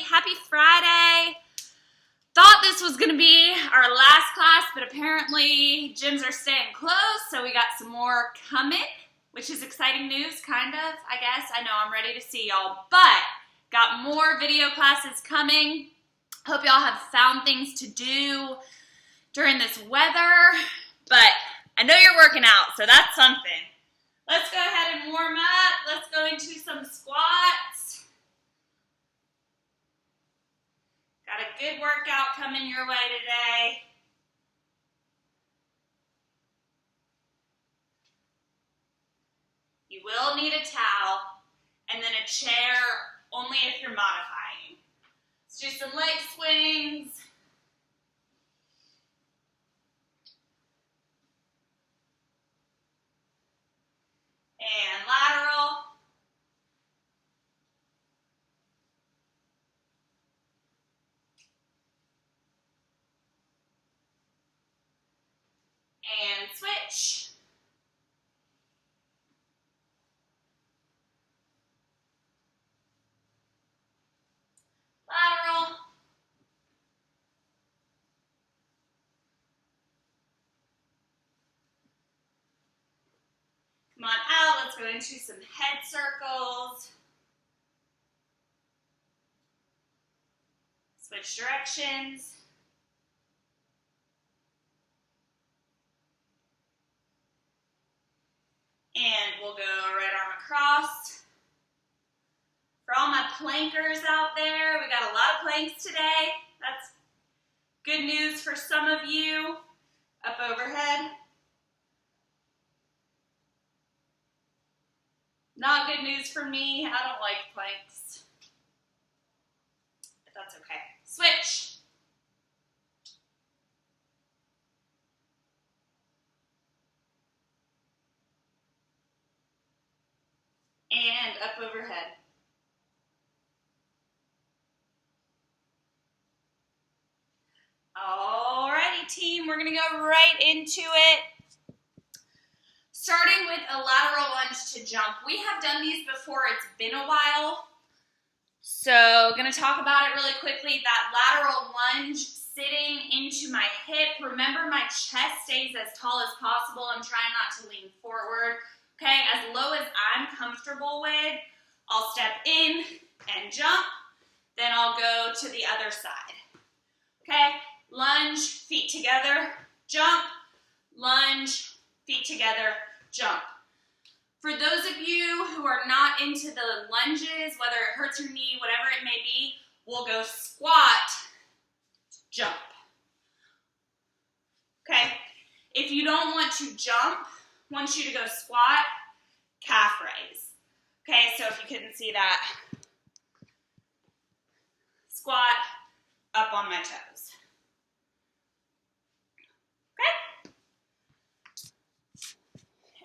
Happy Friday. Thought this was going to be our last class, but apparently gyms are staying closed, so we got some more coming, which is exciting news, kind of, I guess. I know I'm ready to see y'all, but got more video classes coming. Hope y'all have found things to do during this weather, but I know you're working out, so that's something. Let's go ahead and warm up. Let's go into some squats. Got a good workout coming your way today. You will need a towel and then a chair only if you're modifying. Let's do some leg swings. And lateral. And switch. Lateral. Come on out, let's go into some head circles. Switch directions. And we'll go right arm across. For all my plankers out there, we got a lot of planks today. That's good news for some of you. Up overhead. Not good news for me. I don't like planks. But that's okay. Switch. And up overhead. Alrighty, team, we're gonna go right into it. Starting with a lateral lunge to jump. We have done these before, it's been a while. So, gonna talk about it really quickly. That lateral lunge, sitting into my hip. Remember, my chest stays as tall as possible. I'm trying not to lean forward. Okay, as low as I'm comfortable with, I'll step in and jump. Then I'll go to the other side. Okay, lunge, feet together, jump, lunge, feet together, jump. For those of you who are not into the lunges, whether it hurts your knee, whatever it may be, we'll go squat, jump. Okay, if you don't want to jump, I want you to go squat, calf raise. Okay, so if you couldn't see that, squat, up on my toes. Okay?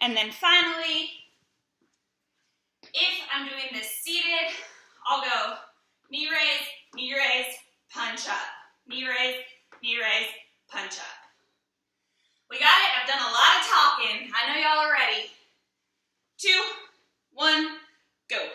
And then finally, if I'm doing this seated, I'll go knee raise, punch up. Knee raise, punch up. We got it. I've done a lot of talking. I know y'all are ready. 2, 1, go.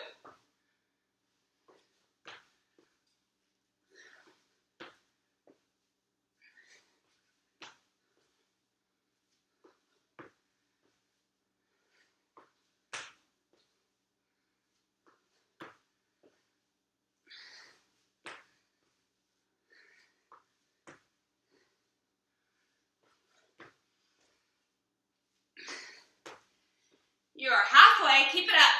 You are halfway, keep it up.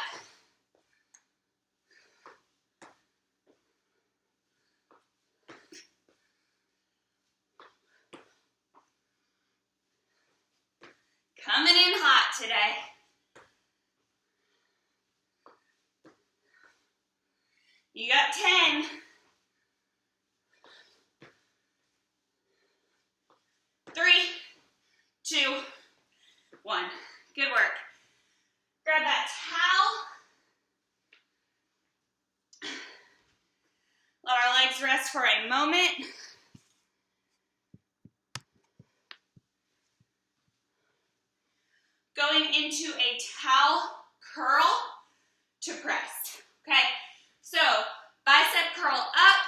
Coming in hot today. You got 10. 3, 2, 1. Good work. Grab that towel. Let our legs rest for a moment. Going into a towel curl to press. Okay, so bicep curl up,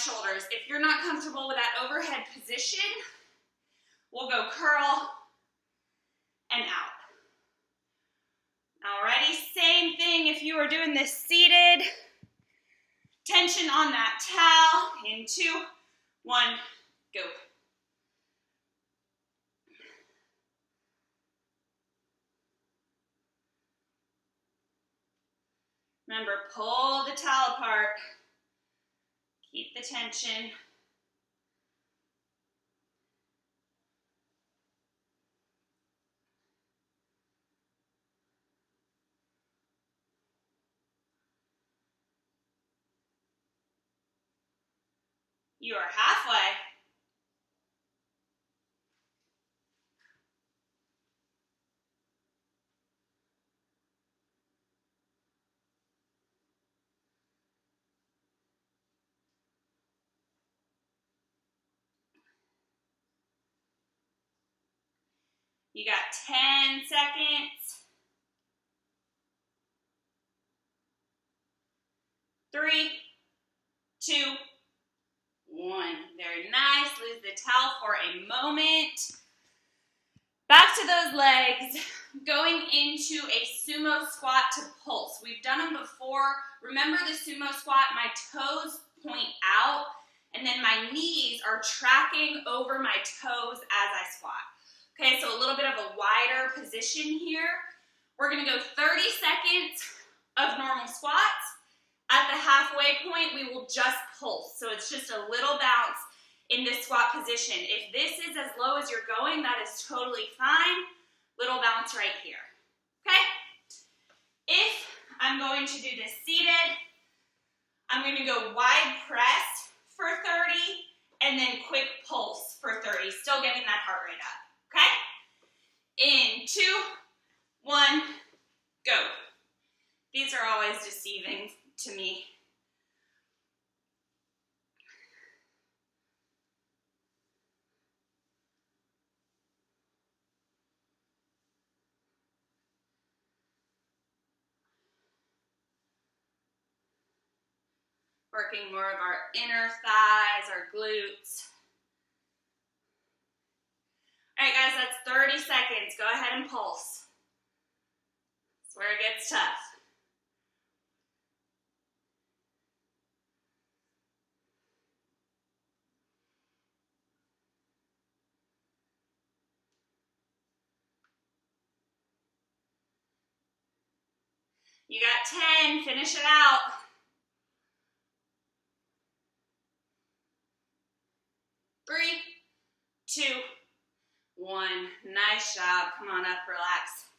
shoulders. If you're not comfortable with that overhead position, we'll go curl and out. Alrighty, same thing if you are doing this seated. Tension on that towel. In 2, 1, go. Remember, pull the towel apart. Keep the tension. You are halfway. You got 10 seconds. 3, 2, 1. Very nice. Lose the towel for a moment. Back to those legs. Going into a sumo squat to pulse. We've done them before. Remember the sumo squat, my toes point out, and then my knees are tracking over my toes as I squat. Okay, so a little bit of a wider position here. We're gonna go 30 seconds of normal squats. At the halfway point, we will just pulse. So it's just a little bounce in this squat position. If this is as low as you're going, that is totally fine. Little bounce right here, okay? If I'm going to do this seated, I'm gonna go wide press for 30 and then quick pulse for 30, still getting that heart rate up. Okay? In 2, 1, go. These are always deceiving to me. Working more of our inner thighs, our glutes. All right, guys, that's 30 seconds. Go ahead and pulse. That's where it gets tough. You got 10, finish it out. Three, 2, 1. Nice job. Come on up, relax.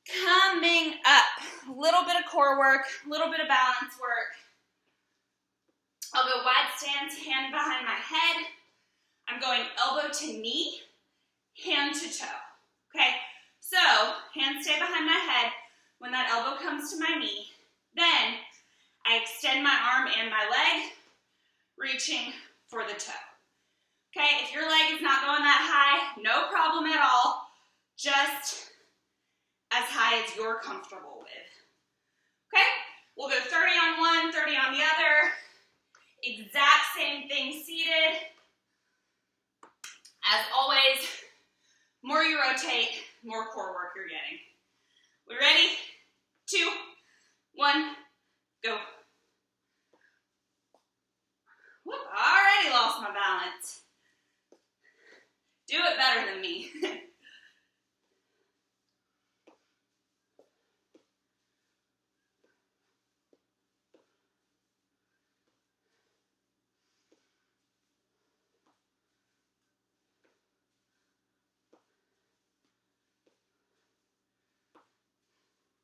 Coming up, a little bit of core work, a little bit of balance work. I'll go wide stance, hand behind my head. I'm going elbow to knee, hand to toe. Okay, so hands stay behind my head. When that elbow comes to my knee, then I extend my arm and my leg, reaching for the toe. Okay, if your leg is not going that high, no problem at all. Just as high as you're comfortable with. Okay, we'll go 30 on one, 30 on the other. Exact same thing seated. As always, more you rotate, more core work you're getting. We ready? 2, 1, go. Whoop, already lost my balance. Do it better than me.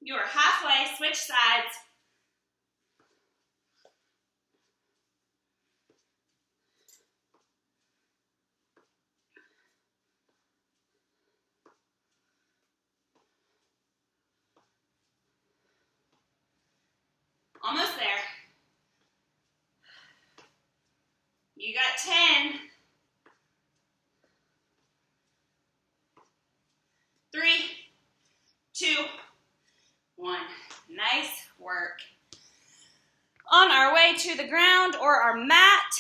You are halfway, switch sides. Almost there. You got 10. 3, 2, 1. Nice work. On our way to the ground or our mat,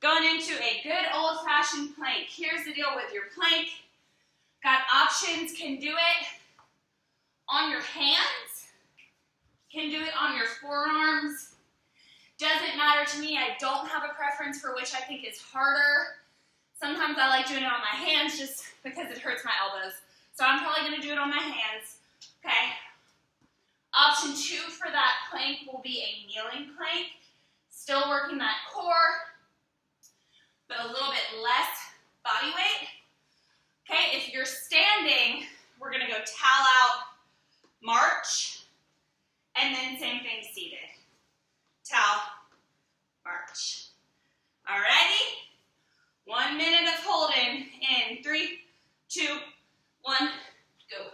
going into a good old-fashioned plank. Here's the deal with your plank. Got options, can do it on your hands, can do it on your forearms. Doesn't matter to me. I don't have a preference for which I think is harder. Sometimes I like doing it on my hands just because it hurts my elbows. So I'm probably going to do it on my hands. Okay. Option 2 for that plank will be a kneeling plank. Still working that core, but a little bit less body weight. Okay, if you're standing, we're going to go towel out, march, and then same thing seated. Towel, march. Alrighty? 1 minute of holding in 3, 2, 1, go.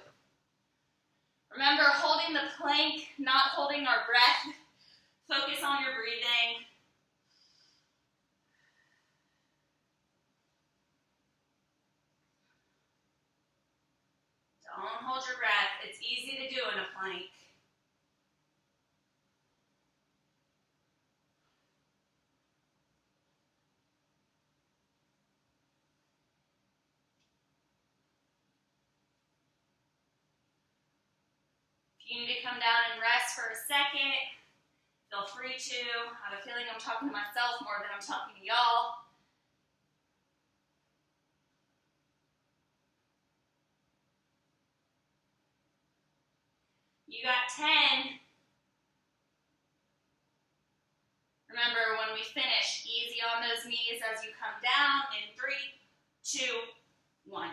Remember, holding the plank, not holding our breath. Focus on your breathing. Don't hold your breath. It's easy to do in a plank. If you need to come down and rest for a second, feel free to. I have a feeling I'm talking to myself more than I'm talking to y'all. You got 10. Remember, when we finish, easy on those knees as you come down in 3, 2, 1.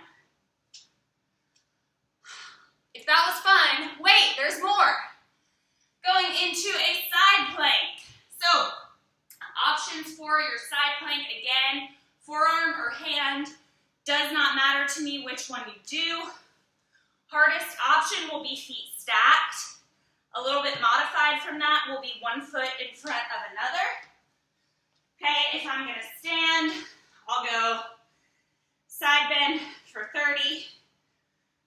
If that was fun, wait, there's more. Going into a side plank. So, options for your side plank, again, forearm or hand, does not matter to me which one you do. Hardest option will be feet stacked. A little bit modified from that will be 1 foot in front of another. Okay, if I'm gonna stand, I'll go side bend for 30,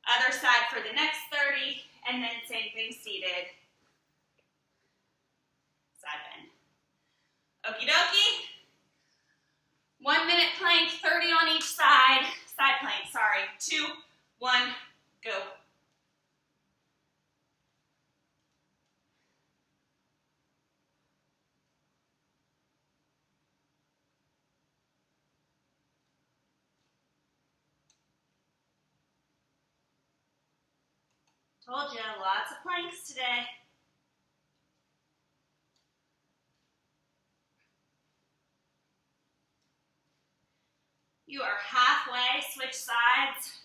other side for the next 30, and then same thing seated. Side bend. Okie dokie. 1 minute plank, 30 on each side. Side plank, sorry. 2, 1, go. Told you, lots of planks today. You are halfway, switch sides.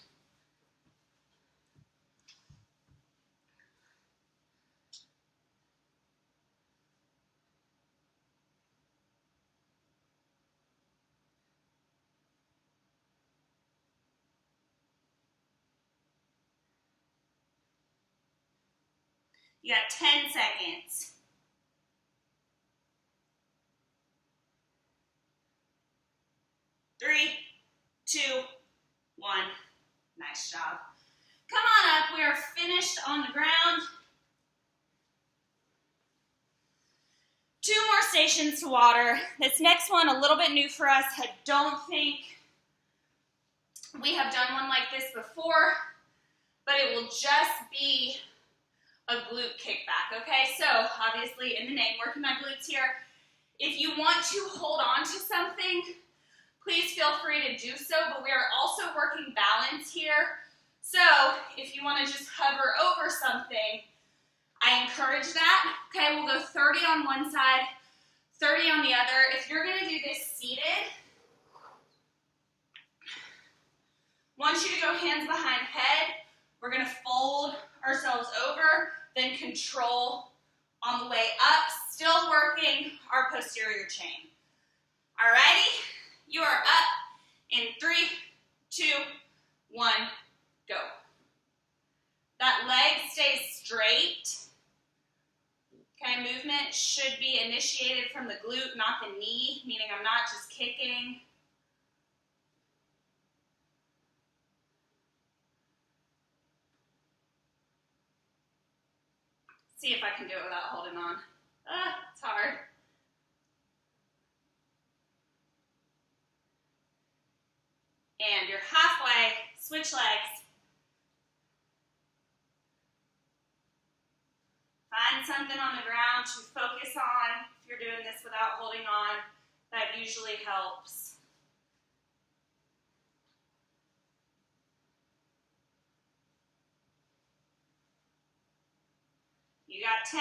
You got 10 seconds. Three, 2, 1. Nice job. Come on up. We are finished on the ground. 2 more stations to water. This next one, a little bit new for us. I don't think we have done one like this before, but it will just be a glute kickback, okay? So, obviously, in the name, working my glutes here. If you want to hold on to something, please feel free to do so, but we are also working balance here. So, if you want to just hover over something, I encourage that. Okay, we'll go 30 on one side, 30 on the other. If you're going to do this seated, want you to go hands behind head. We're going to fold ourselves over, then control on the way up, still working our posterior chain. Alrighty, you are up in 3, 2, 1, go. That leg stays straight. Okay, movement should be initiated from the glute, not the knee, meaning I'm not just kicking. See if I can do it without holding on. It's hard. And you're halfway. Switch legs. Find something on the ground to focus on. If you're doing this without holding on, that usually helps. You got 10.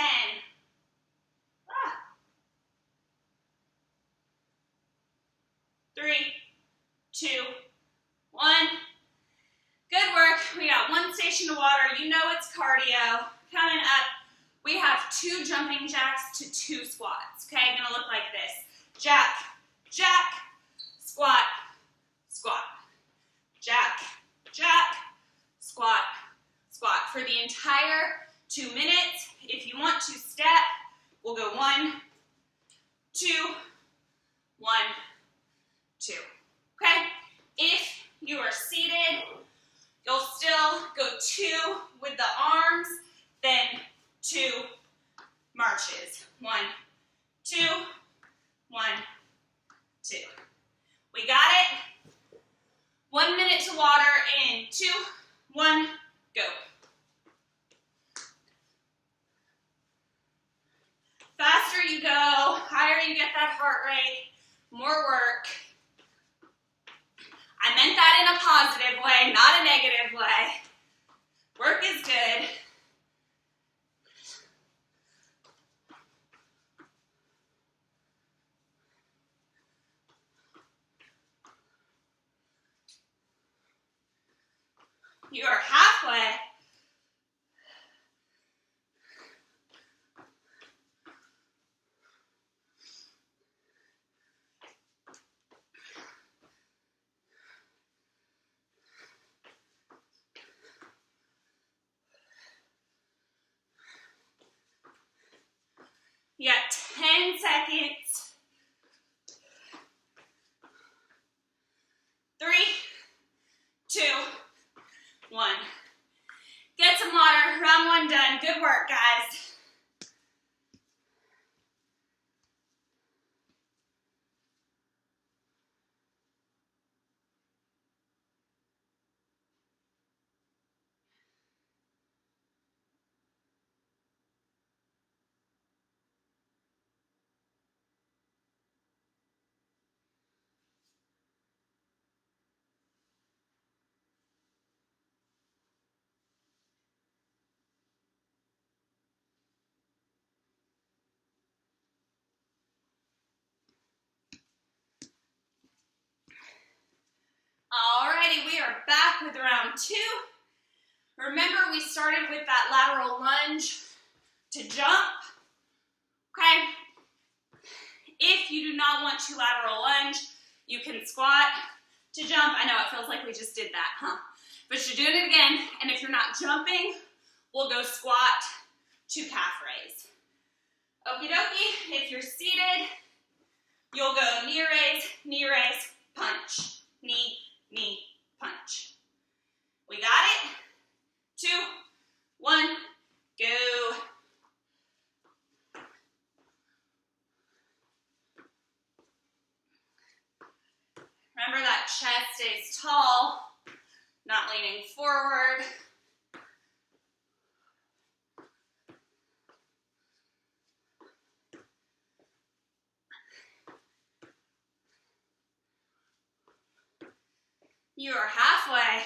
3, 2, 1. Good work. We got 1 station of water. You know it's cardio. Coming up, we have 2 jumping jacks to 2 squats. Okay, gonna look like this. Jack, jack, squat, squat. Jack, jack, squat, squat. For the entire 2 minutes, if you want to step, we'll go 1, 2, 1, 2. Okay? If you are seated, you'll still go 2 with the arms, then 2 marches. 1, 2, 1, 2. We got it? 1 minute to water in 2, 1, go. Faster you go, higher you get that heart rate, more work. I meant that in a positive way, not a negative way. Work is good. You are halfway. You got 10 seconds. 3, 2, 1. Get some water. Round 1 done. Good work, guys. Alrighty, we are back with round 2. Remember, we started with that lateral lunge to jump, okay? If you do not want to lateral lunge, you can squat to jump. I know it feels like we just did that, huh? But you're doing it again, and if you're not jumping, we'll go squat to calf raise. Okie dokie, if you're seated, you'll go knee raise, punch. Knee, knee, punch. We got it? 2, 1, go. Remember that chest stays tall, not leaning forward. You are halfway.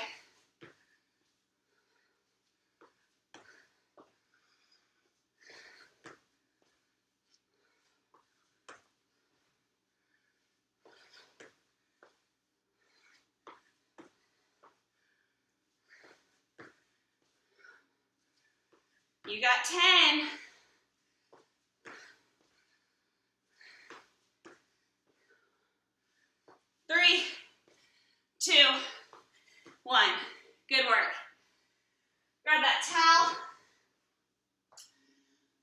You got 10. 3, 2, 1. Good work. Grab that towel.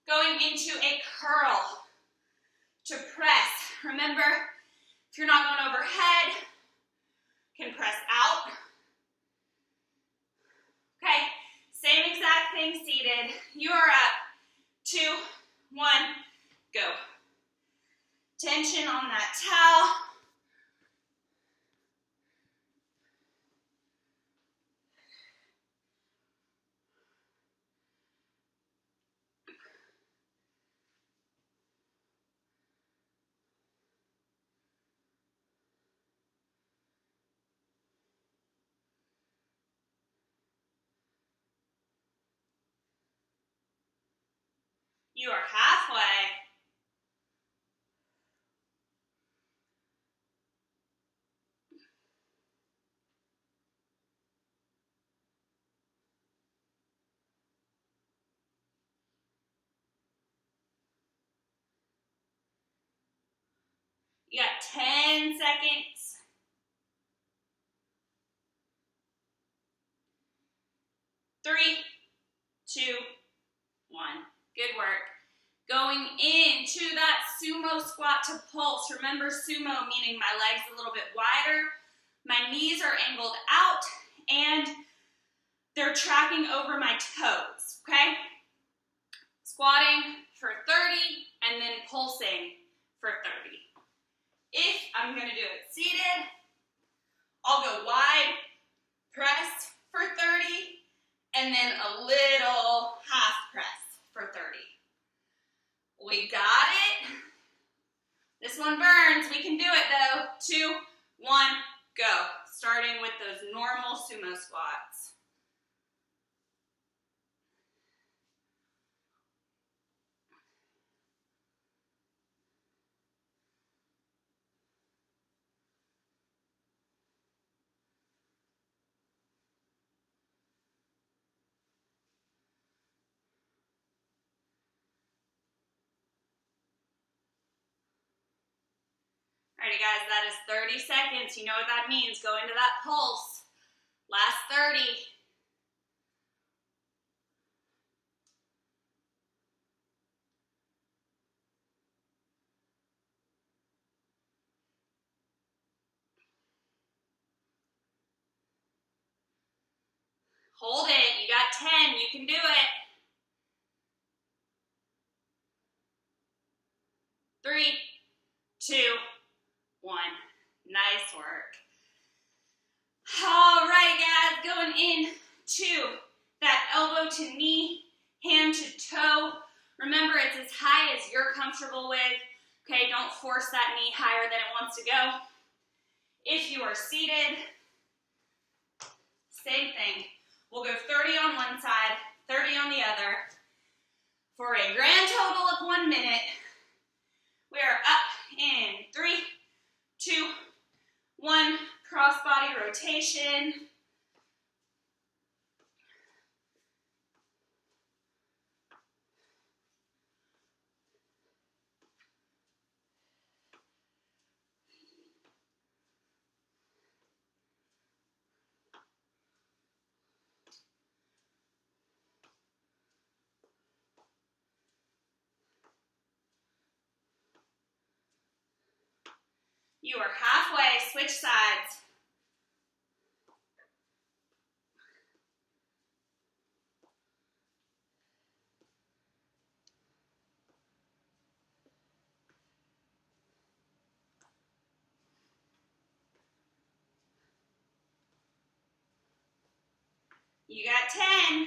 Going into a curl to press. Remember, if you're not going overhead, can press out. Okay, same exact thing seated. You are up. 2, 1, go. Go. Tension on that towel. You are halfway. You got 10 seconds. 3, 2, 1. Good work. Going into that sumo squat to pulse. Remember, sumo meaning my legs a little bit wider, my knees are angled out, and they're tracking over my toes, okay? Squatting for 30 and then pulsing for 30. If I'm gonna do it seated, I'll go wide, press for 30, and then a little half press for 30. We got it. This one burns. We can do it though. 2, 1, go. Starting with those normal sumo squats. Alrighty guys, that is 30 seconds. You know what that means. Go into that pulse. Last 30. Hold it. You got 10. You can do it. 3, 2, 1. Nice work. All right, guys, going in to that elbow to knee, hand to toe. Remember, it's as high as you're comfortable with. Okay, don't force that knee higher than it wants to go. If you are seated, same thing. We'll go 30 on one side, 30 on the other. For a grand total of 1 minute, we are up in 3, 2, 1, cross body rotation. You are halfway, switch sides. You got 10.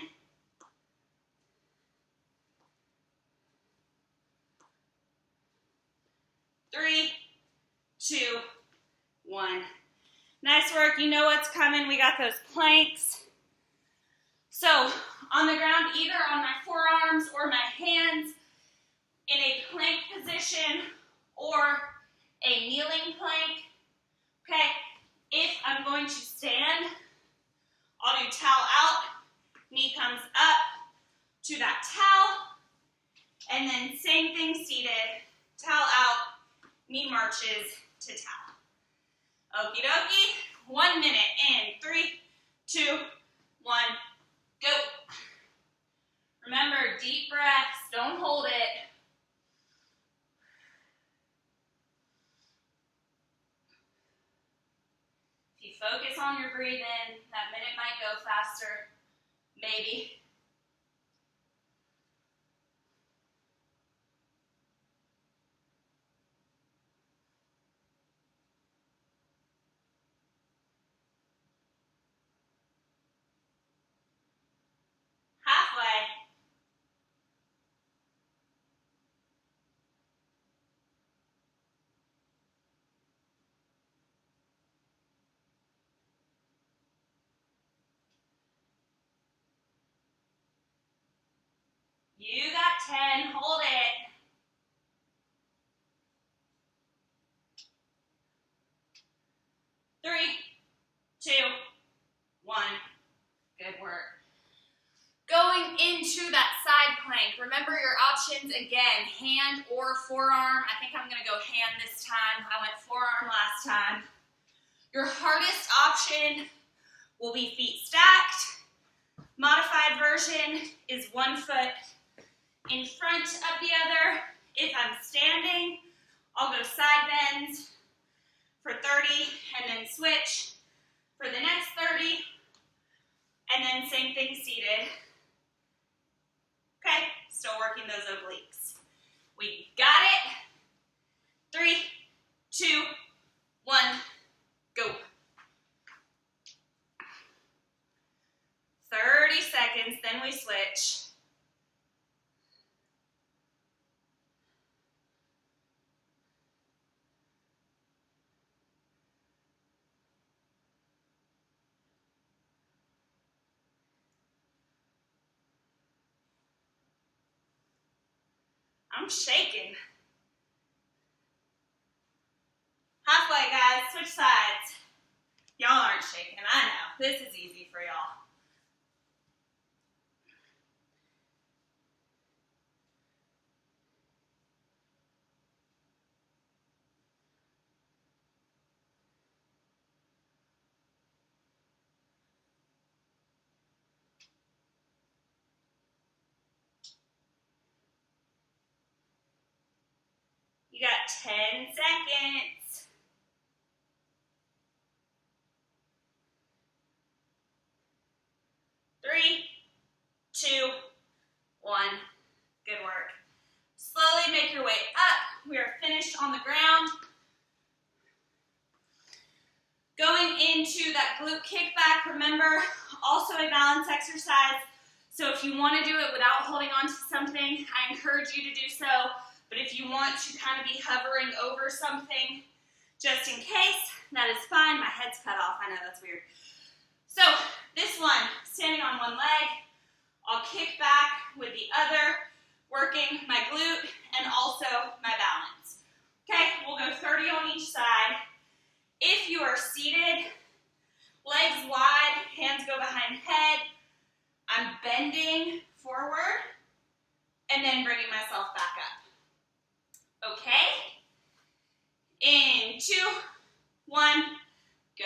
3, 2, 1. Nice work. You know what's coming. We got those planks. So on the ground, either on my forearms or my hands, in a plank position or a kneeling plank. Okay, if I'm going to stand, I'll do towel out, knee comes up to that towel, and then same thing seated, towel out, knee marches to towel. Okie dokie, 1 minute in 3, 2, 1, go. Remember, deep breaths, don't hold it. If you focus on your breathing, that minute might go faster, maybe. You got 10, hold it. 3, 2, 1, good work. Going into that side plank, remember your options again, hand or forearm. I think I'm gonna go hand this time. I went forearm last time. Your hardest option will be feet stacked. Modified version is 1 foot in front of the other. If I'm standing, I'll go side bends for 30 and then switch for the next 30, and then same thing seated. Okay, still working those obliques. We got it. 3, 2, 1, go. 30 seconds, then we switch. I'm shaking. Halfway, guys, switch sides. Y'all aren't shaking, I know. This is easy for y'all. You got 10 seconds. 3, 2, 1. Good work. Slowly make your way up. We are finished on the ground. Going into that glute kickback, remember, also a balance exercise. So if you want to do it without holding on to something, I encourage you to do so. But if you want to kind of be hovering over something, just in case, that is fine. My head's cut off. I know that's weird. So this one, standing on one leg, I'll kick back with the other, working my glute and also my balance. Okay, we'll go 30 on each side. If you are seated, legs wide, hands go behind head, I'm bending forward and then bringing myself back up. Okay? In 2, 1, go.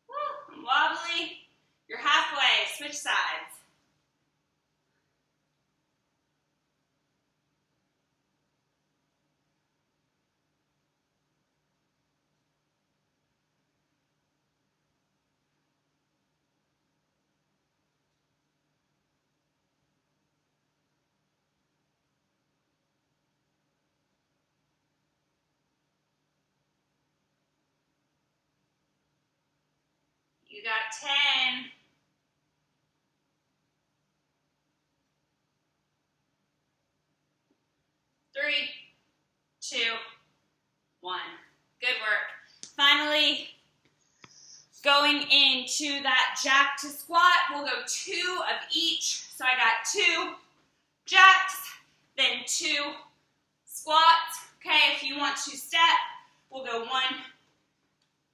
Woo, I'm wobbly. You're halfway. Switch sides. You got 10. 3, 2, 1. Good work. Finally, going into that jack to squat, we'll go 2 of each. So I got 2 jacks, then 2 squats. Okay, if you want to step, we'll go 1,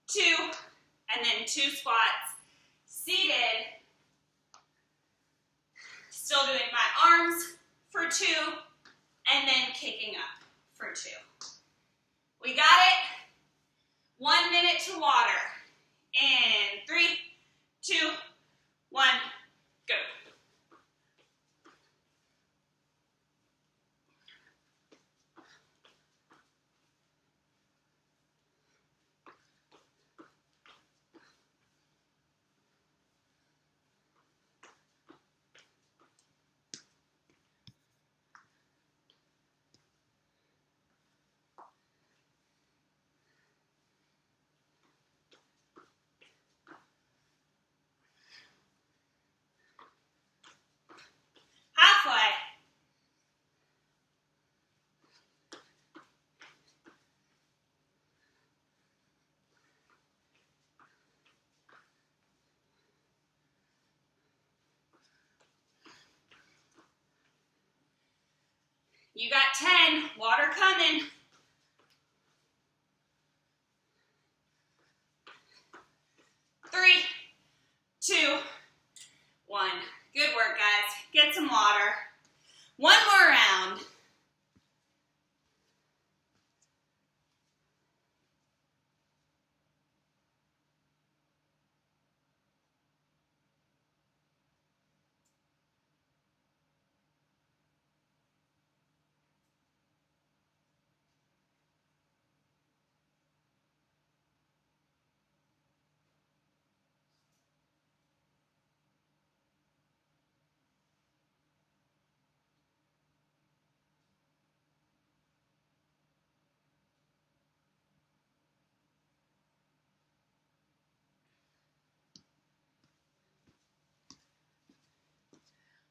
2, and then 2 squats. Seated, still doing my arms for 2, and then kicking up for 2. We got it. 1 minute to water. In 3, 2, 1, go. You got 10. Water coming. 3, 2, 1. Good work, guys. Get some water. One more round.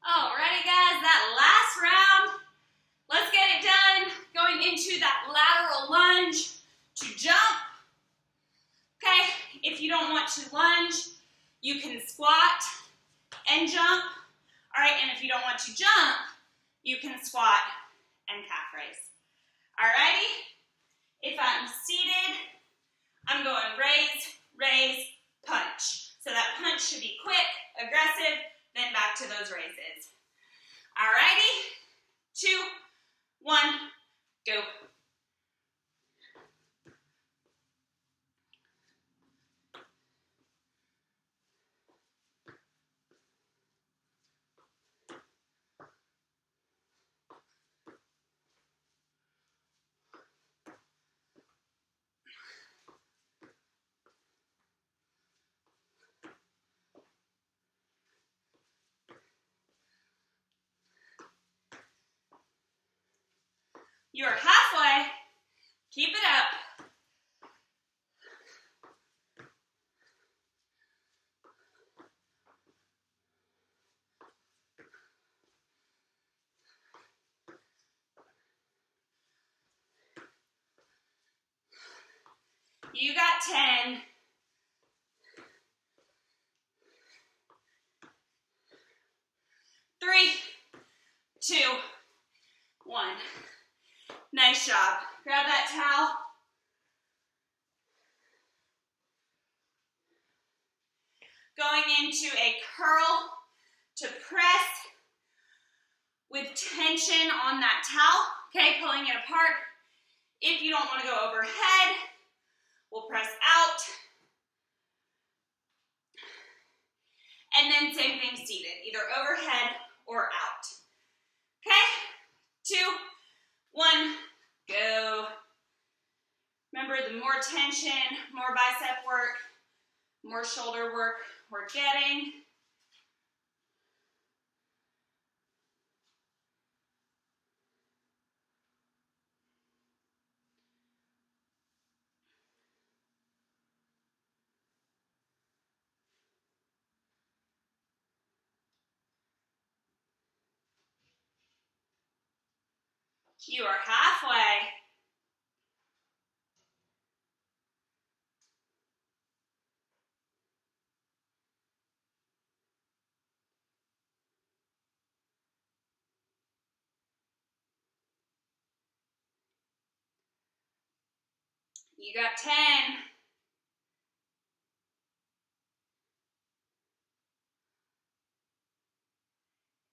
Alrighty, guys, that last round, let's get it done. Going into that lateral lunge to jump. Okay, if you don't want to lunge, you can squat and jump. All right, and if you don't want to jump, you can squat and calf raise. Alrighty, if I'm seated, I'm going raise, raise, punch. So that punch should be quick, aggressive, then back to those raises. Alrighty, 2, 1, go. You're halfway. Keep it up. You got 10. 3, 2, 1. Nice job. Grab that towel. Going into a curl to press with tension on that towel. Okay, pulling it apart. If you don't want to go overhead, we'll press out. And then same thing seated, either overhead or out. Okay, 2, 1, go. Remember, the more tension, more bicep work, more shoulder work we're getting. You are halfway. You got 10.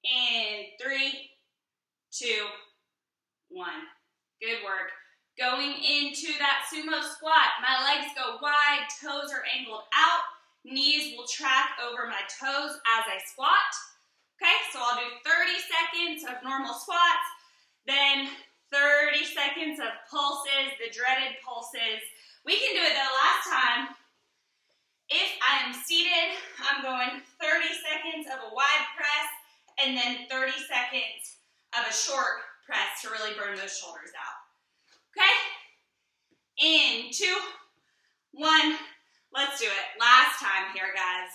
In 3, 2, 1. Good work. Going into that sumo squat, my legs go wide, toes are angled out, knees will track over my toes as I squat. Okay, so I'll do 30 seconds of normal squats, then 30 seconds of pulses, the dreaded pulses. We can do it the last time. If I'm seated, I'm going 30 seconds of a wide press and then 30 seconds of a short press to really burn those shoulders out. Okay? In 2, 1. Let's do it. Last time here, guys.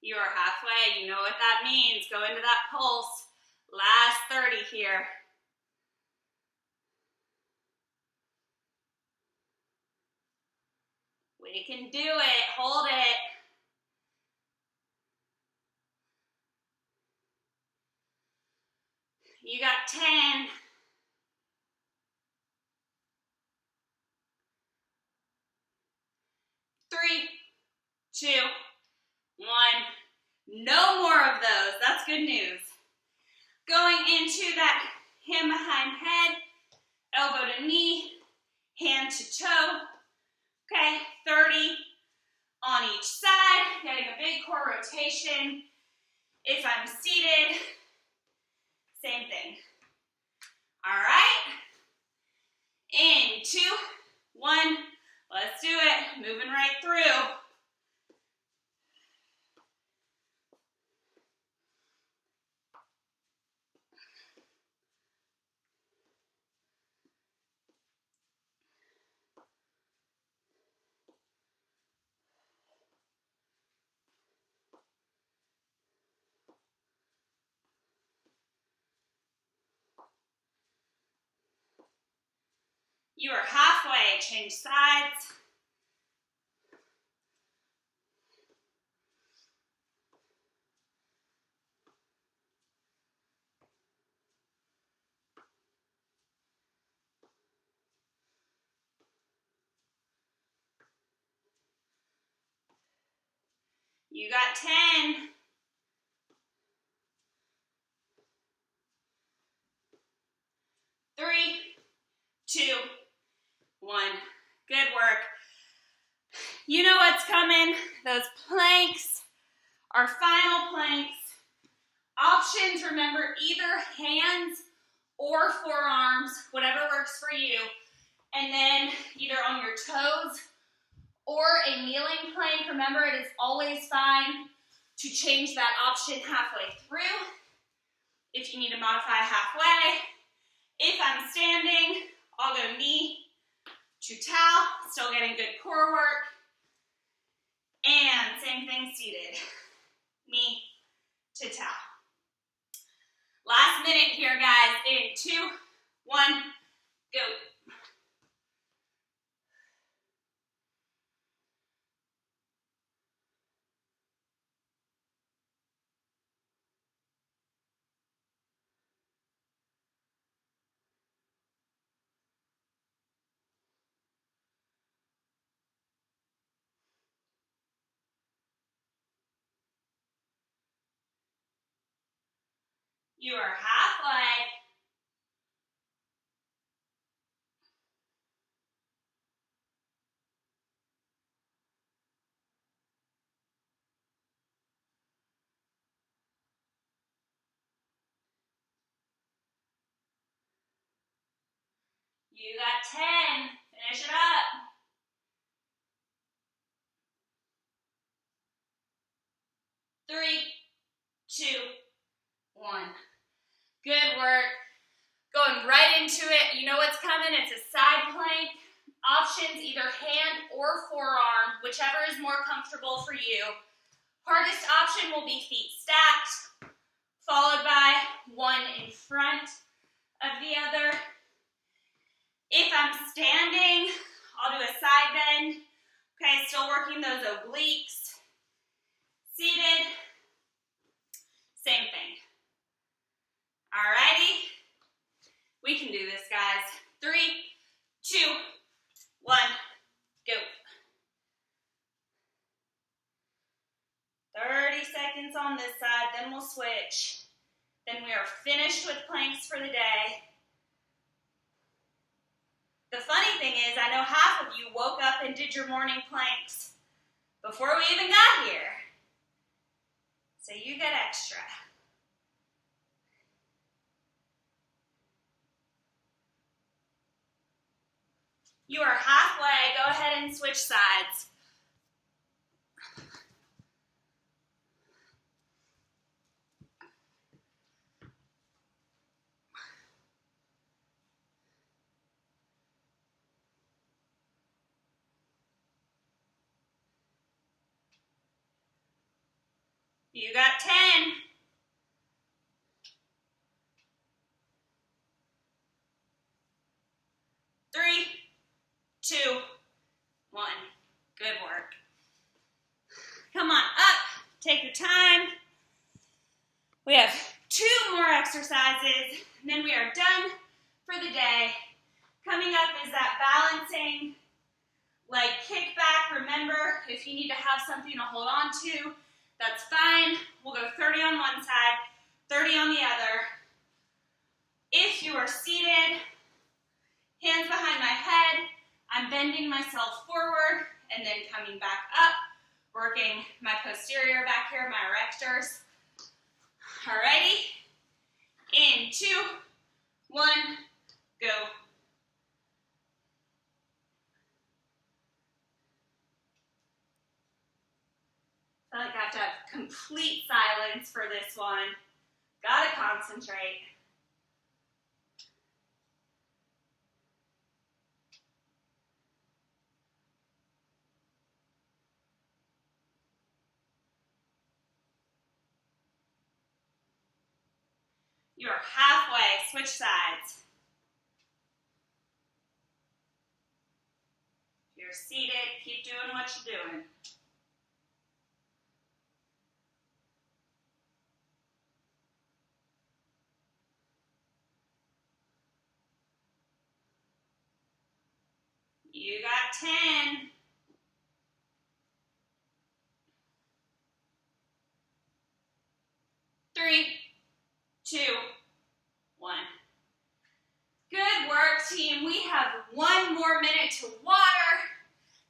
You are halfway. You know what that means. Go into that pulse. Last 30 here. We can do it. Hold it. You got 10. 3, 2, 1. No more of those. That's good news. Going into that hand behind head, elbow to knee, hand to toe. Okay, 30 on each side, getting a big core rotation. If I'm seated, same thing. All right, in 2, 1, let's do it. Moving right through. You are halfway. Change sides. You got 10. 3, 2, 1. Good work. You know what's coming. Those planks, our final planks. Options, remember, either hands or forearms, whatever works for you. And then either on your toes or a kneeling plank. Remember, it is always fine to change that option halfway through if you need to modify halfway. If I'm standing, I'll go knee to towel, still getting good core work. And same thing seated, knee to towel. Last minute here, guys, in 2, 1, go. You are halfway. You got 10. Finish it up. 3, 2, 1. Good work. Going right into it. You know what's coming. It's a side plank. Options, either hand or forearm, whichever is more comfortable for you. Hardest option will be feet stacked, followed by one in front of the other. If I'm standing, I'll do a side bend. Okay, still working those obliques. Seated, same thing. Alrighty, we can do this, guys. 3, 2, 1, go. 30 seconds on this side, then we'll switch. Then we are finished with planks for the day. The funny thing is, I know half of you woke up and did your morning planks before we even got here. So you get extra. You are halfway. Go ahead and switch sides. You got 10. 3, 2, 1. Good work. Come on up. Take your time. We have 2 more exercises, and then we are done for the day. Coming up is that balancing leg kickback. Remember, if you need to have something to hold on to, that's fine. We'll go 30 on one side, 30 on the other. If you are seated, hands behind my head, I'm bending myself forward and then coming back up, working my posterior back here, my erectors. Alrighty, in 2, 1, go. I feel like I have to have complete silence for this one. Gotta concentrate. You are halfway. Switch sides. If you're seated, keep doing what you're doing. You got 10. 3, 2, 1. Good work, team. We have 1 more minute to water.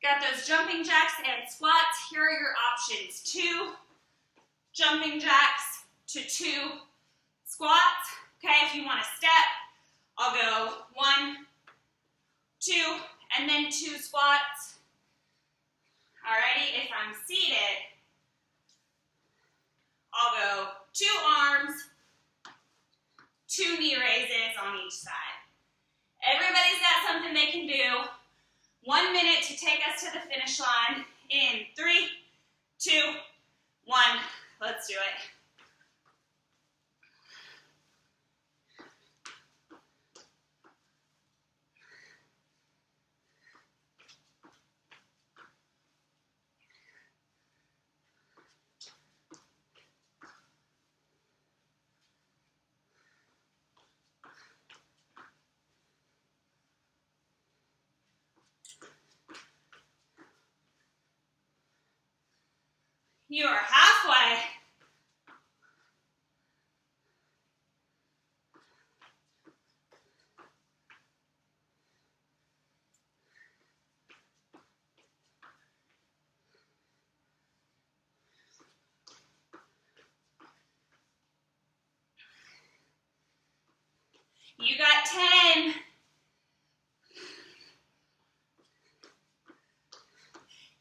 Got those jumping jacks and squats. Here are your options. 2 jumping jacks to 2 squats. Okay, if you want to step, I'll go 1, 2, and then 2 squats. Alrighty, if I'm seated, I'll go 2 arms, 2 knee raises on each side. Everybody's got something they can do. 1 minute to take us to the finish line in 3, 2, 1. Let's do it. You are halfway. You got 10.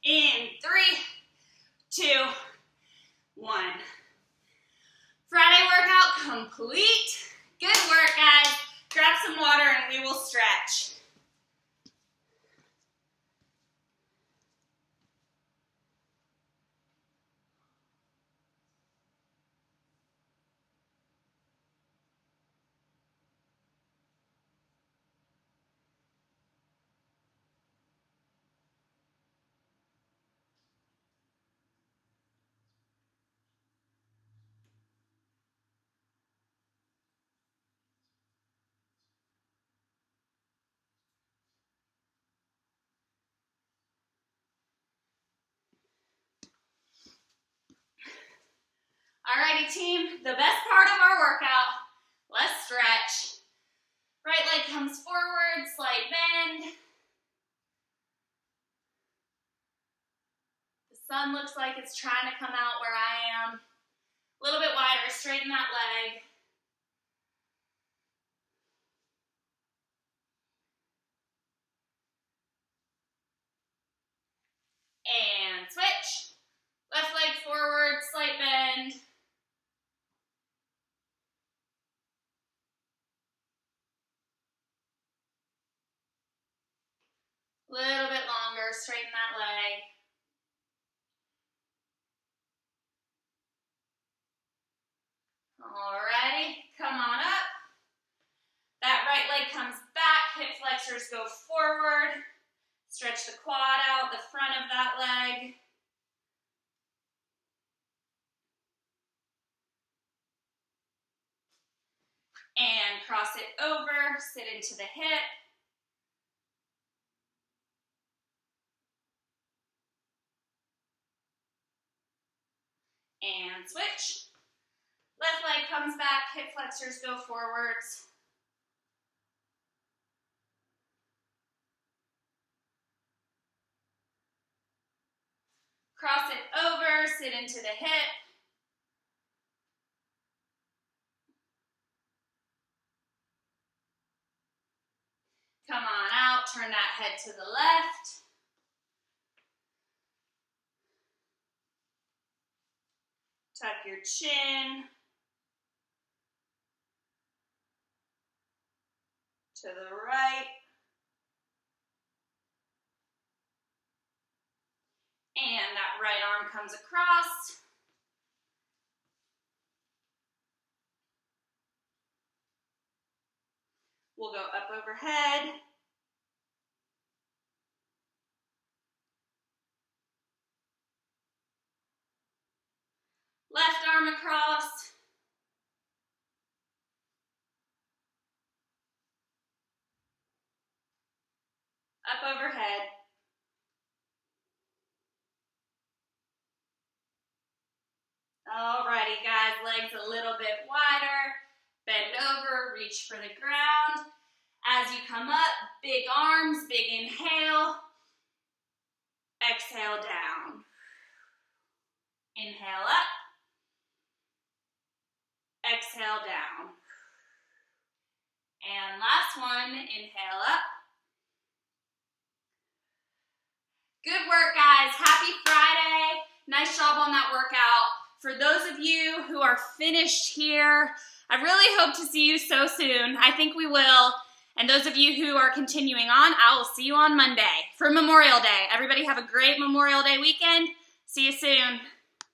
In 3, 2, 1. Friday workout complete. Good work, guys. Grab some water and we will stretch. Alrighty, team, the best part of our workout, let's stretch. Right leg comes forward, slight bend. The sun looks like it's trying to come out where I am. A little bit wider, straighten that leg. And switch. Left leg forward, slight bend. Little bit longer, straighten that leg. flexors go forward. Stretch the quad out, the front of that leg. And cross it over, sit into the hip. And switch. Left leg comes back, hip flexors go forwards. Cross it over, sit into the hip. Come on out, turn that head to the left. Tuck your chin. To the right. And that right arm comes across. We'll go up overhead. Left arm across. Up overhead. Alrighty guys, legs a little bit wider. Bend over, reach for the ground. As you come up, big arms, big inhale. Exhale down. Inhale up. Exhale down. And last one, inhale up. Good work, guys. Happy Friday. Nice job on that workout. For those of you who are finished here, I really hope to see you so soon. I think we will. And those of you who are continuing on, I will see you on Monday for Memorial Day. Everybody have a great Memorial Day weekend. See you soon.